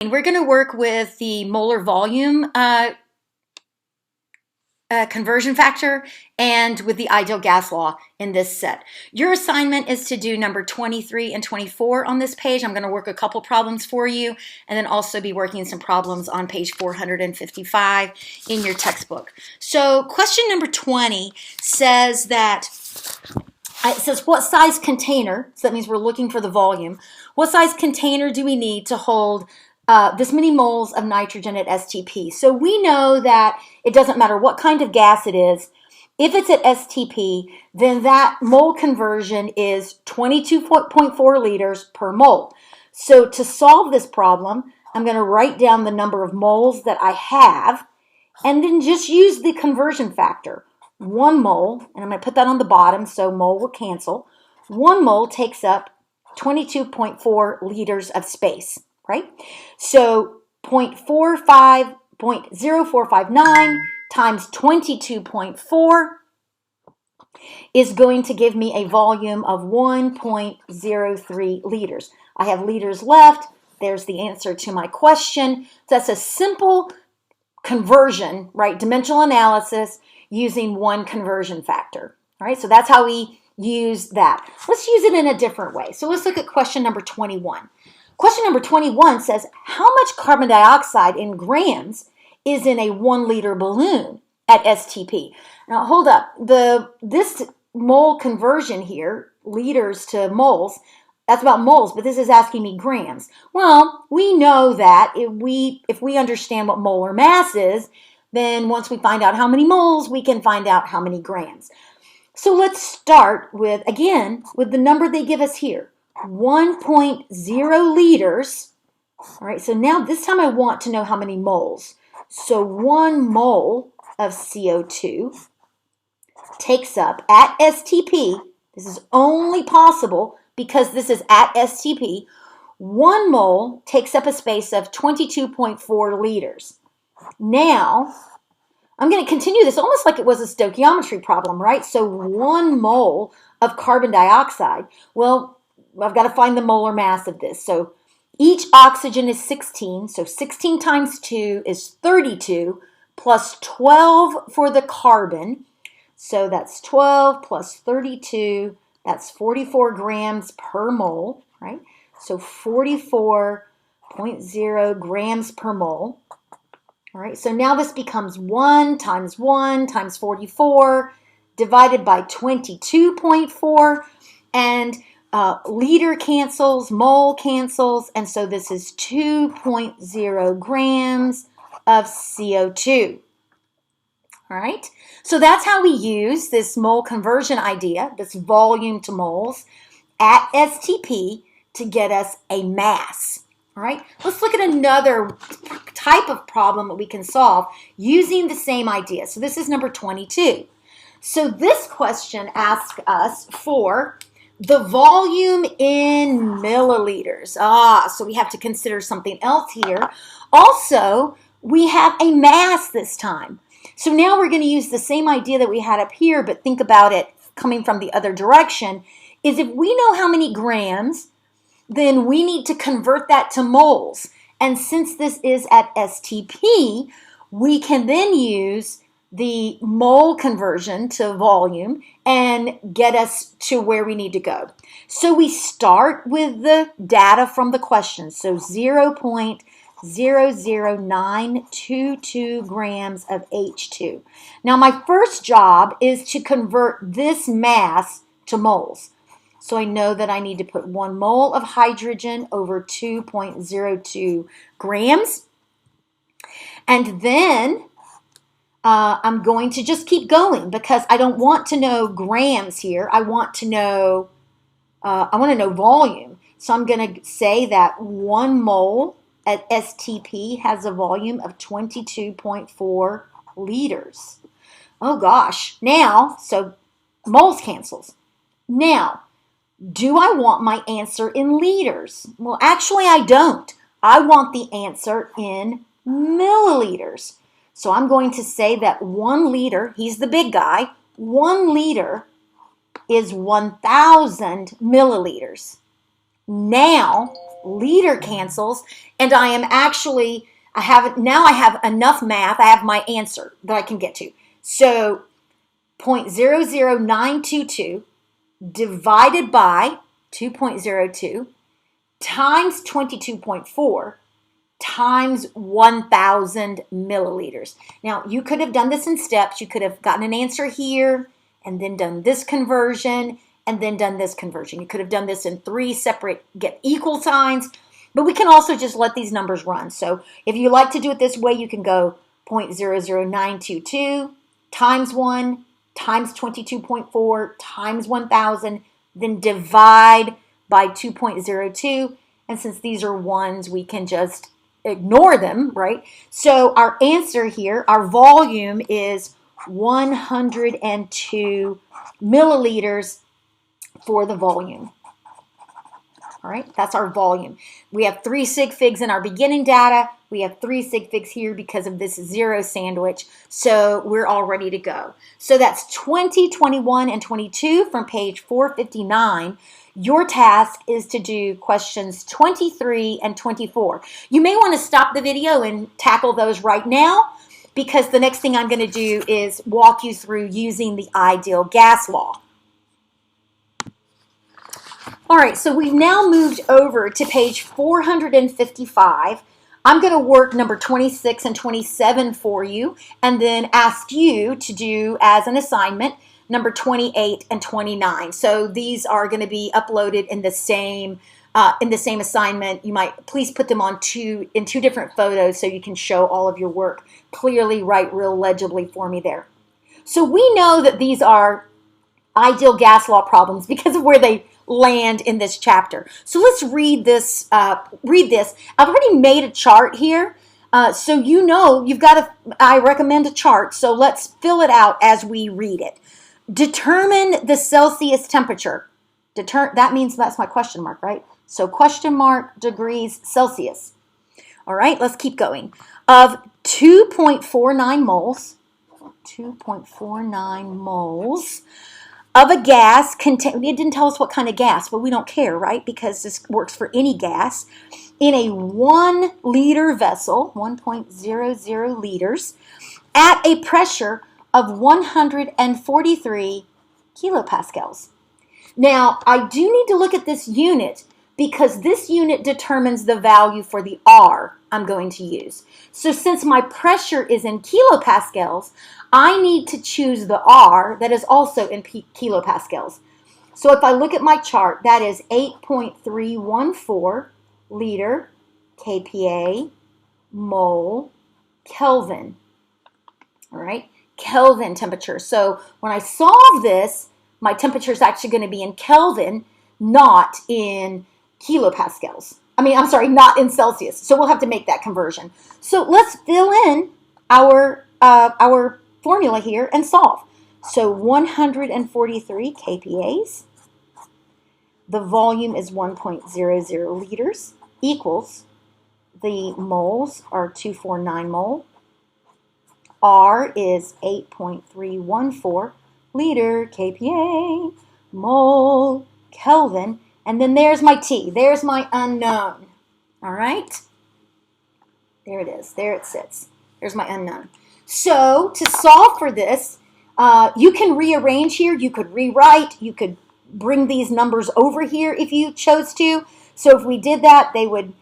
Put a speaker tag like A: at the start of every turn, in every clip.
A: We're going to work with the molar volume conversion factor and with the ideal gas law in this set. Your assignment is to do number 23 and 24 on this page. I'm going to work a couple problems for you and then also be working some problems on page 455 in your textbook. So question number 20 says that what size container, so that means we're looking for the volume, what size container do we need to hold this many moles of nitrogen at STP? So we know that it doesn't matter what kind of gas it is. If it's at STP, then that mole conversion is 22.4 liters per mole. So to solve this problem, I'm going to write down the number of moles that I have and then just use the conversion factor. 1 mole, and I'm going to put that on the bottom so mole will cancel. 1 mole takes up 22.4 liters of space, right? So 0.459 times 22.4 is going to give me a volume of 1.03 liters. I have liters left. There's the answer to my question. So that's a simple conversion, right? Dimensional analysis using one conversion factor, right? So that's how we use that. Let's use it in a different way. So let's look at question number 21. Question number 21 says, how much carbon dioxide in grams is in a 1 liter balloon at STP? Now hold up, this mole conversion here, liters to moles, that's about moles, but this is asking me grams. Well, we know that if we understand what molar mass is, then once we find out how many moles, we can find out how many grams. So let's start with, again, with the number they give us here, 1.0 liters. All right, so now this time I want to know how many moles. So 1 mole of CO2 takes up at STP, this is only possible because this is at STP, 1 mole takes up a space of 22.4 liters. Now, I'm going to continue this almost like it was a stoichiometry problem, right? So 1 mole of carbon dioxide. Well, I've got to find the molar mass of this. So each oxygen is 16. So 16 times 2 is 32 plus 12 for the carbon. So that's 12 plus 32. That's 44 grams per mole, right? So 44.0 grams per mole. All right, so now this becomes 1 times 44 divided by 22.4, and liter cancels, mole cancels, and so this is 2.0 grams of CO2. All right, so that's how we use this mole conversion idea, this volume to moles, at STP to get us a mass. All right, let's look at another type of problem that we can solve using the same idea. So this is number 22. So this question asks us for the volume in milliliters. So we have to consider something else here. Also, we have a mass this time. So now we're going to use the same idea that we had up here, but think about it coming from the other direction, is if we know how many grams, then we need to convert that to moles. And since this is at STP, we can then use the mole conversion to volume and get us to where we need to go. So we start with the data from the question. So 0.00922 grams of H2. Now my first job is to convert this mass to moles. So I know that I need to put 1 mole of hydrogen over 2.02 grams. And then I'm going to just keep going because I don't want to know grams here. I want to know volume. So I'm going to say that 1 mole at STP has a volume of 22.4 liters. Oh gosh. Now, so moles cancels. Now, do I want my answer in liters? Well, actually, I don't. I want the answer in milliliters. So I'm going to say that 1 liter, he's the big guy, 1 liter is 1,000 milliliters. Now, liter cancels, and I am actually, I have enough math. I have my answer that I can get to. So 0.00922 divided by 2.02 times 22.4 times 1,000 milliliters. Now, you could have done this in steps. You could have gotten an answer here and then done this conversion and then done this conversion. You could have done this in 3 separate get equal signs, but we can also just let these numbers run. So if you like to do it this way, you can go 0.00922 times 1 times 22.4 times 1,000, then divide by 2.02. And since these are ones, we can just ignore them, right? So our answer here, our volume is 102 milliliters for the volume. All right, that's our volume. We have 3 sig figs in our beginning data. We have 3 sig figs here because of this 0 sandwich. So we're all ready to go. So that's 20, 21, and 22 from page 459. Your task is to do questions 23 and 24. You may want to stop the video and tackle those right now, because the next thing I'm going to do is walk you through using the ideal gas law. All right, so we've now moved over to page 455. I'm going to work number 26 and 27 for you, and then ask you to do as an assignment number 28 and 29. So these are going to be uploaded in the same assignment. You might please put them on two different photos so you can show all of your work clearly, write real legibly for me there. So we know that these are ideal gas law problems because of where they land in this chapter. So let's read this. I've already made a chart here. So you know you've got to, I recommend a chart. So let's fill it out as we read it. Determine the Celsius temperature. That means that's my question mark, right? So question mark degrees Celsius. All right, let's keep going. Of 2.49 moles, 2.49 moles of a gas, it didn't tell us what kind of gas, but we don't care, right? Because this works for any gas. In a 1 liter vessel, 1.00 liters, at a pressure of 143 kilopascals. Now, I do need to look at this unit because this unit determines the value for the R I'm going to use. So since my pressure is in kilopascals, I need to choose the R that is also in kilopascals. So if I look at my chart, that is 8.314 liter kPa mole Kelvin. All right, Kelvin temperature. So when I solve this, my temperature is actually going to be in Kelvin, not in kilopascals. Not in Celsius. So we'll have to make that conversion. So let's fill in our formula here and solve. So 143 kPas. The volume is 1.00 liters equals the moles are 249 mole. R is 8.314 liter kPa mole Kelvin. And then there's my T. There's my unknown. All right? There it is. There it sits. There's my unknown. So to solve for this, you can rearrange here. You could rewrite. You could bring these numbers over here if you chose to. So if we did that, they would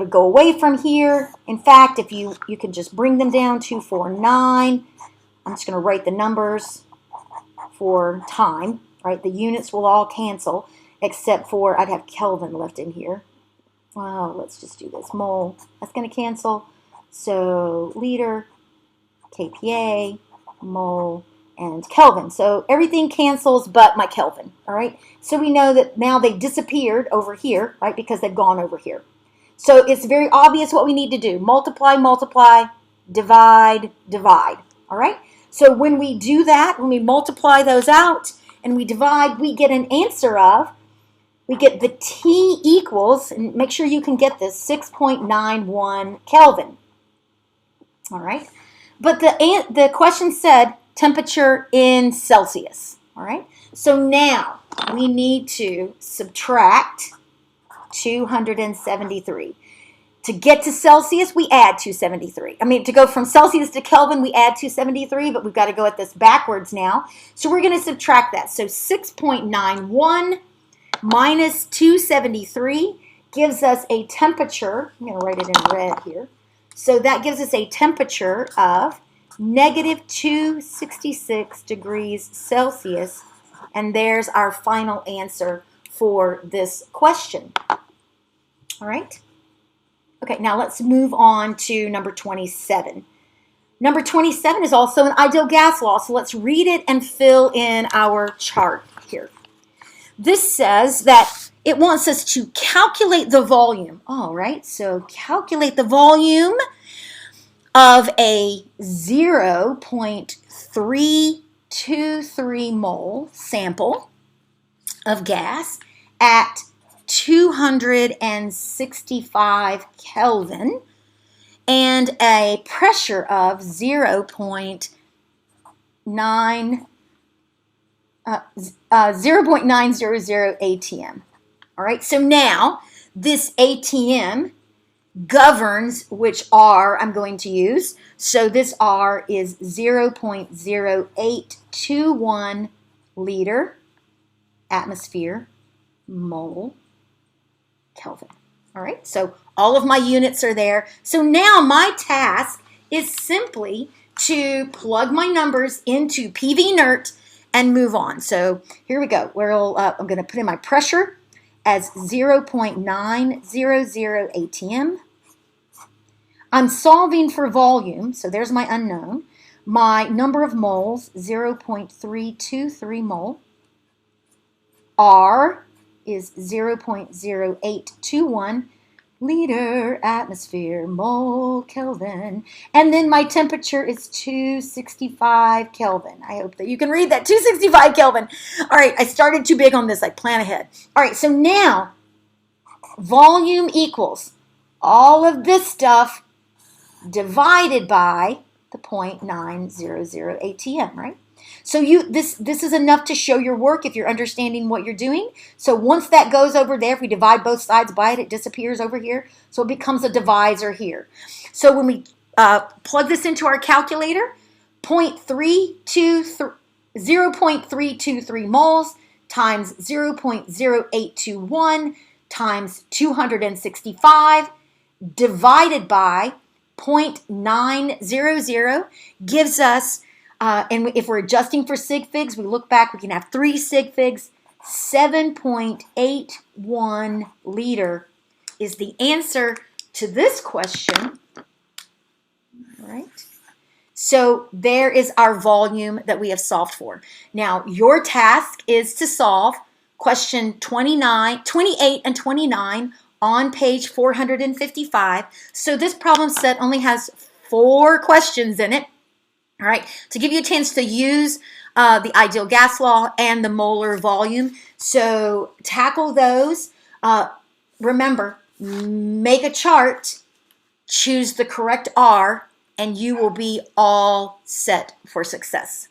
A: go away from here. In fact, if you could just bring them down, 249. I'm just going to write the numbers for time, right? The units will all cancel, except for I'd have Kelvin left in here. Well, let's just do this. Mole, that's going to cancel. So liter, kPa, mole, and Kelvin. So everything cancels but my Kelvin, all right? So we know that now they disappeared over here, right, because they've gone over here. So it's very obvious what we need to do. Multiply, multiply, divide, divide, all right? So when we do that, when we multiply those out and we divide, we get an answer of, we get the T equals, and make sure you can get this, 6.91 Kelvin, all right? But the question said temperature in Celsius, all right? So now we need to subtract 273. To get to Celsius, we add 273. I mean, to go from Celsius to Kelvin, we add 273, but we've got to go at this backwards now. So we're going to subtract that. So 6.91 minus 273 gives us a temperature. I'm going to write it in red here. So that gives us a temperature of negative 266 degrees Celsius. And there's our final answer for this question. All right. Okay, now let's move on to number 27. Number 27 is also an ideal gas law, so let's read it and fill in our chart here. This says that it wants us to calculate the volume. All right, so calculate the volume of a 0.323 mole sample of gas at 265 Kelvin and a pressure of 0.900 atm. All right, so now this atm governs which R I'm going to use. So this R is 0.0821 liter atmosphere mole Kelvin. All right, so all of my units are there. So now my task is simply to plug my numbers into PV inert and move on. So here we go. I'm going to put in my pressure as 0.900 atm. I'm solving for volume, so there's my unknown. My number of moles, 0.323 mole. R is 0.0821 liter atmosphere mole Kelvin. And then my temperature is 265 Kelvin. I hope that you can read that, 265 Kelvin. All right, I started too big on this. I plan ahead. All right, so now volume equals all of this stuff divided by the 0.900 atm, right? So this is enough to show your work if you're understanding what you're doing. So once that goes over there, if we divide both sides by it, it disappears over here. So it becomes a divisor here. So when we plug this into our calculator, 0.323 moles times 0.0821 times 265 divided by 0.900 gives us, and if we're adjusting for sig figs, we look back, we can have 3 sig figs. 7.81 liter is the answer to this question. All right. So there is our volume that we have solved for. Now, your task is to solve question 28 and 29 on page 455. So this problem set only has 4 questions in it. All right, to give you a chance to use the ideal gas law and the molar volume. So tackle those. Remember, make a chart, choose the correct R, and you will be all set for success.